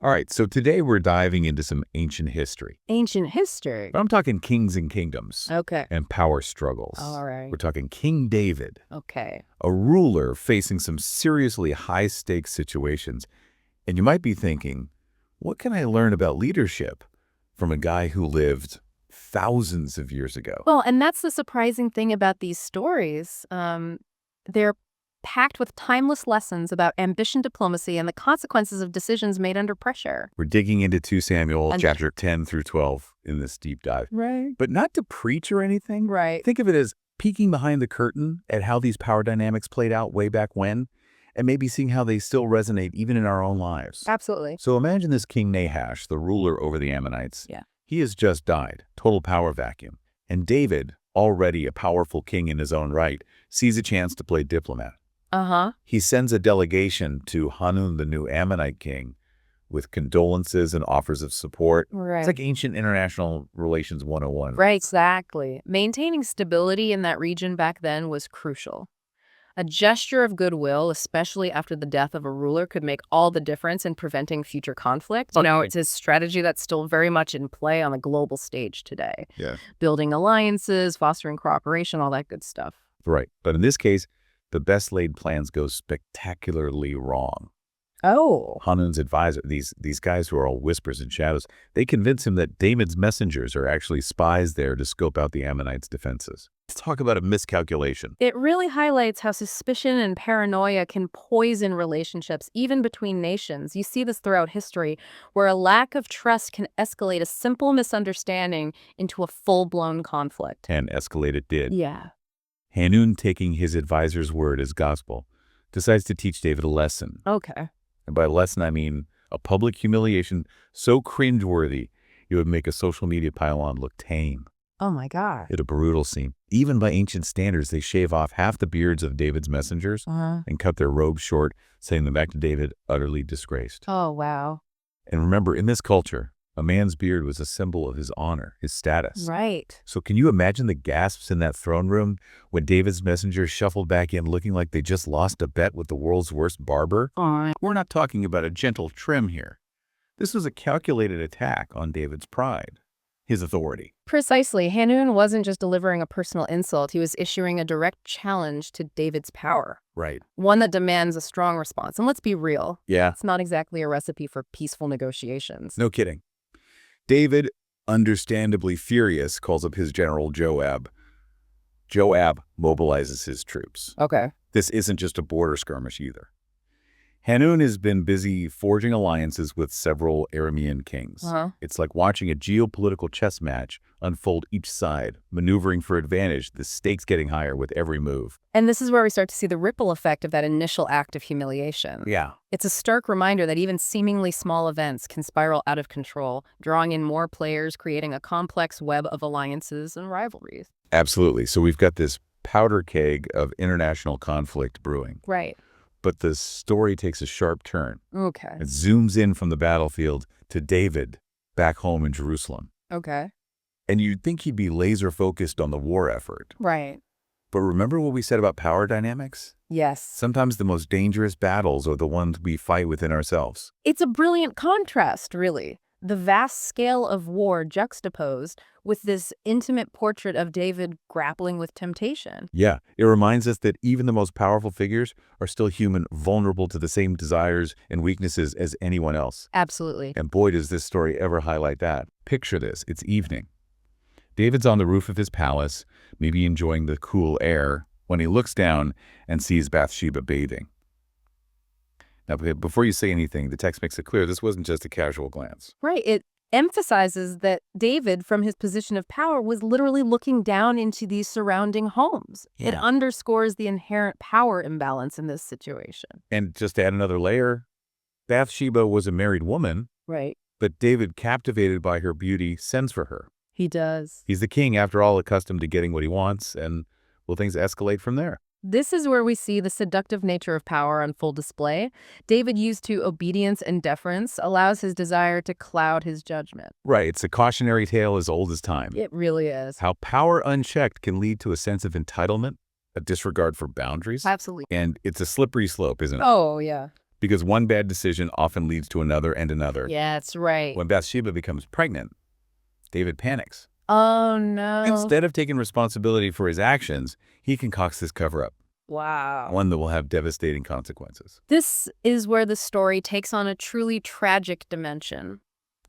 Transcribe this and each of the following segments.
All right, so today we're diving into some ancient history. Ancient history. But I'm talking kings and kingdoms Okay. and power struggles. All right. We're talking King David, Okay. a ruler facing some seriously high-stakes situations. And you might be thinking, what can I learn about leadership from a guy who lived thousands of years ago? Well, and that's the surprising thing about these stories. They're packed with timeless lessons about ambition, diplomacy, and the consequences of decisions made under pressure. We're digging into 2 Samuel And- chapter 10 through 12 in this deep dive. Right. But not to preach or anything. Right. Think of it as peeking behind the curtain at how these power dynamics played out way back when, and maybe seeing how they still resonate even in our own lives. Absolutely. So imagine this King Nahash, the ruler over the Ammonites. Yeah. He has just died, total power vacuum. And David, already a powerful king in his own right, sees a chance to play diplomat. Uh-huh. He sends a delegation to Hanun, the new Ammonite king, with condolences and offers of support. Right. It's like ancient international relations 101. Right, exactly. Maintaining stability in that region back then was crucial. A gesture of goodwill, especially after the death of a ruler, could make all the difference in preventing future conflict. It's a strategy that's still very much in play on the global stage today. Yeah. Building alliances, fostering cooperation, all that good stuff. Right. But in this case, the best laid plans go spectacularly wrong. Oh. Hanun's advisor, these guys who are all whispers and shadows, they convince him that David's messengers are actually spies there to scope out the Ammonites' defenses. Let's talk about a miscalculation. It really highlights how suspicion and paranoia can poison relationships, even between nations. You see this throughout history, where a lack of trust can escalate a simple misunderstanding into a full-blown conflict. And escalate it did. Yeah. Hanun, taking his advisor's word as gospel, decides to teach David a lesson. Okay. And by lesson, I mean a public humiliation so cringeworthy it would make a social media pylon look tame. Oh my God. It's a brutal scene. Even by ancient standards, they shave off half the beards of David's messengers and cut their robes short, sending them back to David utterly disgraced. Oh, wow. And remember, in this culture, a man's beard was a symbol of his honor, his status. Right. So can you imagine the gasps in that throne room when David's messengers shuffled back in looking like they just lost a bet with the world's worst barber? We're not talking about a gentle trim here. This was a calculated attack on David's pride, his authority. Precisely. Hanun wasn't just delivering a personal insult. He was issuing a direct challenge to David's power. Right. One that demands a strong response. And let's be real. Yeah. It's not exactly a recipe for peaceful negotiations. No kidding. David, understandably furious, calls up his general Joab. Joab mobilizes his troops. Okay. This isn't just a border skirmish either. Hanun has been busy forging alliances with several Aramean kings. It's like watching a geopolitical chess match unfold each side, maneuvering for advantage, the stakes getting higher with every move. And this is where we start to see the ripple effect of that initial act of humiliation. Yeah. It's a stark reminder that even seemingly small events can spiral out of control, drawing in more players, creating a complex web of alliances and rivalries. Absolutely. So we've got this powder keg of international conflict brewing. Right. But the story takes a sharp turn. Okay. It zooms in from the battlefield to David back home in Jerusalem. Okay. And you'd think he'd be laser focused on the war effort. Right. But remember what we said about power dynamics? Yes. Sometimes the most dangerous battles are the ones we fight within ourselves. It's a brilliant contrast, really. The vast scale of war juxtaposed with this intimate portrait of David grappling with temptation. Yeah, it reminds us that even the most powerful figures are still human, vulnerable to the same desires and weaknesses as anyone else. Absolutely. And boy, does this story ever highlight that. Picture this, it's evening. David's on the roof of his palace, maybe enjoying the cool air, when he looks down and sees Bathsheba bathing. Now, before you say anything, the text makes it clear this wasn't just a casual glance. Right. It emphasizes that David, from his position of power, was literally looking down into these surrounding homes. It Yeah. underscores the inherent power imbalance in this situation. And just to add another layer, Bathsheba was a married woman, Right. but David, captivated by her beauty, sends for her. He does. He's the king, after all, accustomed to getting what he wants, and will things escalate from there? This is where we see the seductive nature of power on full display. David, used to obedience and deference, allows his desire to cloud his judgment. Right, it's a cautionary tale as old as time. It really is. How power unchecked can lead to a sense of entitlement, a disregard for boundaries. Absolutely. And it's a slippery slope, isn't it? Oh, yeah. because one bad decision often leads to another and another. Yeah, that's right. When Bathsheba becomes pregnant, David panics. Oh, no. Instead of taking responsibility for his actions, he concocts this cover-up, Wow. one that will have devastating consequences. This is where the story takes on a truly tragic dimension.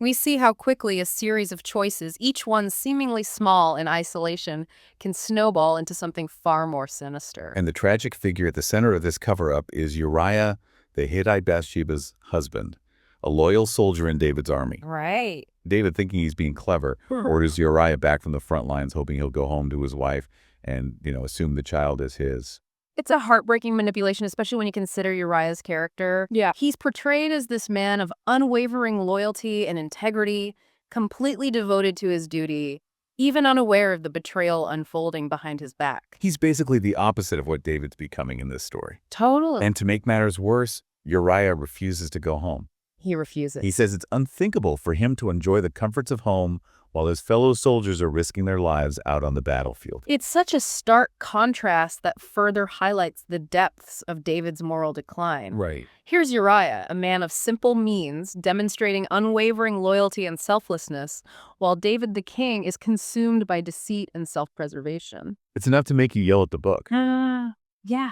We see how quickly a series of choices, each one seemingly small in isolation, can snowball into something far more sinister. And the tragic figure at the center of this cover-up is Uriah, the Hittite Bathsheba's husband, a loyal soldier in David's army. Right. David, thinking he's being clever, orders Uriah back from the front lines, hoping he'll go home to his wife and, assume the child is his. It's a heartbreaking manipulation, especially when you consider Uriah's character. Yeah. He's portrayed as this man of unwavering loyalty and integrity, completely devoted to his duty, even unaware of the betrayal unfolding behind his back. He's basically the opposite of what David's becoming in this story. Totally. And to make matters worse, Uriah refuses to go home. He refuses. He says it's unthinkable for him to enjoy the comforts of home while his fellow soldiers are risking their lives out on the battlefield. It's such a stark contrast that further highlights the depths of David's moral decline. Right. Here's Uriah, a man of simple means, demonstrating unwavering loyalty and selflessness, while David the king is consumed by deceit and self-preservation. It's enough to make you yell at the book. Yeah.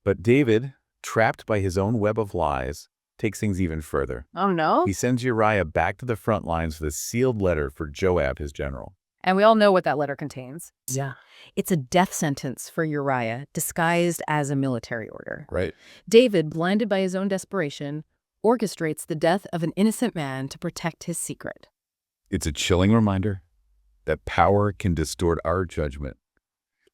But David, trapped by his own web of lies, takes things even further. Oh, no? He sends Uriah back to the front lines with a sealed letter for Joab, his general. And we all know what that letter contains. Yeah. It's a death sentence for Uriah, disguised as a military order. Right. David, blinded by his own desperation, orchestrates the death of an innocent man to protect his secret. It's a chilling reminder that power can distort our judgment,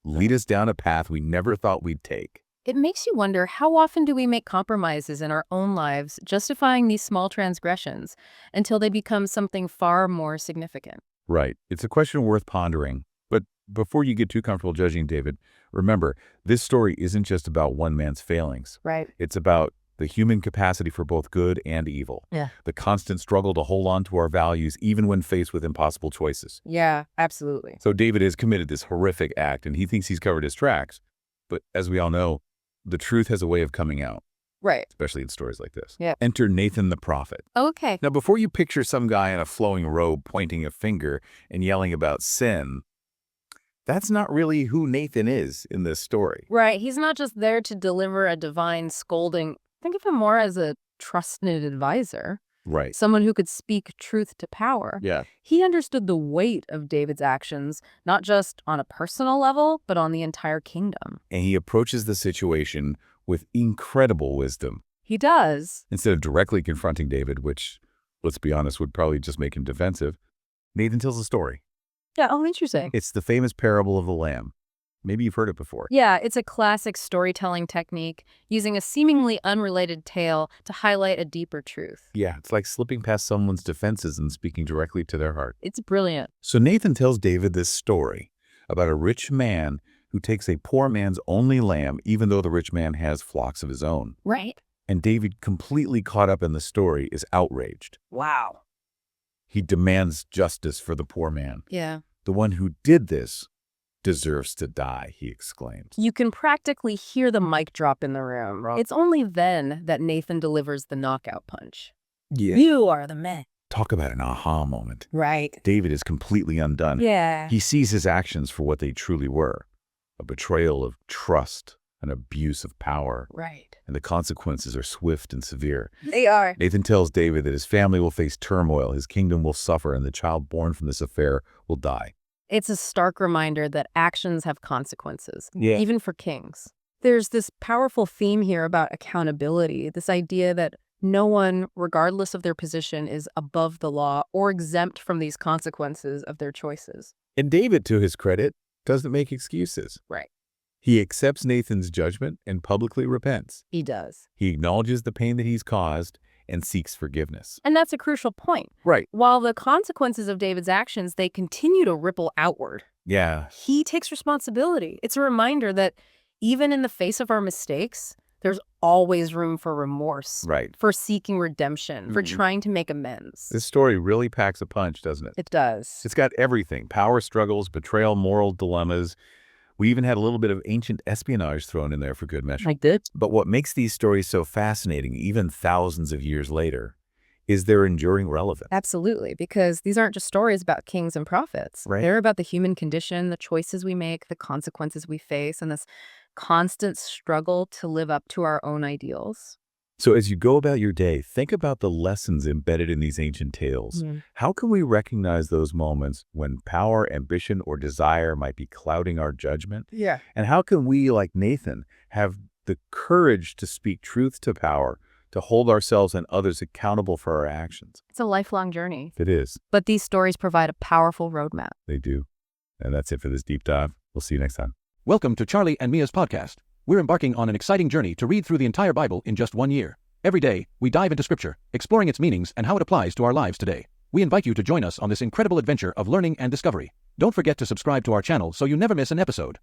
lead us down a path we never thought we'd take. It makes you wonder, how often do we make compromises in our own lives, justifying these small transgressions until they become something far more significant? Right. It's a question worth pondering. But before you get too comfortable judging David, remember, this story isn't just about one man's failings. Right. It's about the human capacity for both good and evil. Yeah. The constant struggle to hold on to our values even when faced with impossible choices. Yeah, absolutely. So David has committed this horrific act, and he thinks he's covered his tracks. But as we all know, the truth has a way of coming out. Right. Especially in stories like this. Yeah. Enter Nathan the prophet. Okay. Now, before you picture some guy in a flowing robe pointing a finger and yelling about sin, that's not really who Nathan is in this story. Right. He's not just there to deliver a divine scolding. Think of him more as a trusted advisor. Right. Someone who could speak truth to power. Yeah. He understood the weight of David's actions, not just on a personal level, but on the entire kingdom. And he approaches the situation with incredible wisdom. He does. Instead of directly confronting David, which, let's be honest, would probably just make him defensive, Nathan tells a story. Yeah, oh, interesting. It's the famous parable of the lamb. Maybe you've heard it before. Yeah, it's a classic storytelling technique, using a seemingly unrelated tale to highlight a deeper truth. Yeah, it's like slipping past someone's defenses and speaking directly to their heart. It's brilliant. So Nathan tells David this story about a rich man who takes a poor man's only lamb, even though the rich man has flocks of his own. Right. And David, completely caught up in the story, is outraged. Wow. He demands justice for the poor man. Yeah. The one who did this deserves to die, he exclaims. You can practically hear the mic drop in the room. It's only then that Nathan delivers the knockout punch. Yeah. You are the man. Talk about an aha moment. Right. David is completely undone. Yeah. He sees his actions for what they truly were, a betrayal of trust, an abuse of power. Right. And the consequences are swift and severe. They are. Nathan tells David that his family will face turmoil, his kingdom will suffer, and the child born from this affair will die. It's a stark reminder that actions have consequences, Yeah. even for kings. There's this powerful theme here about accountability, this idea that no one, regardless of their position, is above the law or exempt from these consequences of their choices. And David, to his credit, doesn't make excuses. Right. He accepts Nathan's judgment and publicly repents. He does. He acknowledges the pain that he's caused and seeks forgiveness. And that's a crucial point. Right. While the consequences of David's actions, they continue to ripple outward. Yeah. He takes responsibility. It's a reminder that even in the face of our mistakes, there's always room for remorse, Right. for seeking redemption, for Mhm. trying to make amends. This story really packs a punch, doesn't it? It does. It's got everything: power struggles, betrayal, moral dilemmas, We even had a little bit of ancient espionage thrown in there for good measure. Like this? But what makes these stories so fascinating, even thousands of years later, is their enduring relevance. Absolutely, because these aren't just stories about kings and prophets. Right. They're about the human condition, the choices we make, the consequences we face, and this constant struggle to live up to our own ideals. So as you go about your day, think about the lessons embedded in these ancient tales. How can we recognize those moments when power, ambition, or desire might be clouding our judgment? Yeah. And how can we, like Nathan, have the courage to speak truth to power, to hold ourselves and others accountable for our actions? It's a lifelong journey. It is. But these stories provide a powerful roadmap. They do. And that's it for this deep dive. We'll see you next time. Welcome to Charlie and Mia's podcast. We're embarking on an exciting journey to read through the entire Bible in just 1 year. Every day, we dive into Scripture, exploring its meanings and how it applies to our lives today. We invite you to join us on this incredible adventure of learning and discovery. Don't forget to subscribe to our channel so you never miss an episode.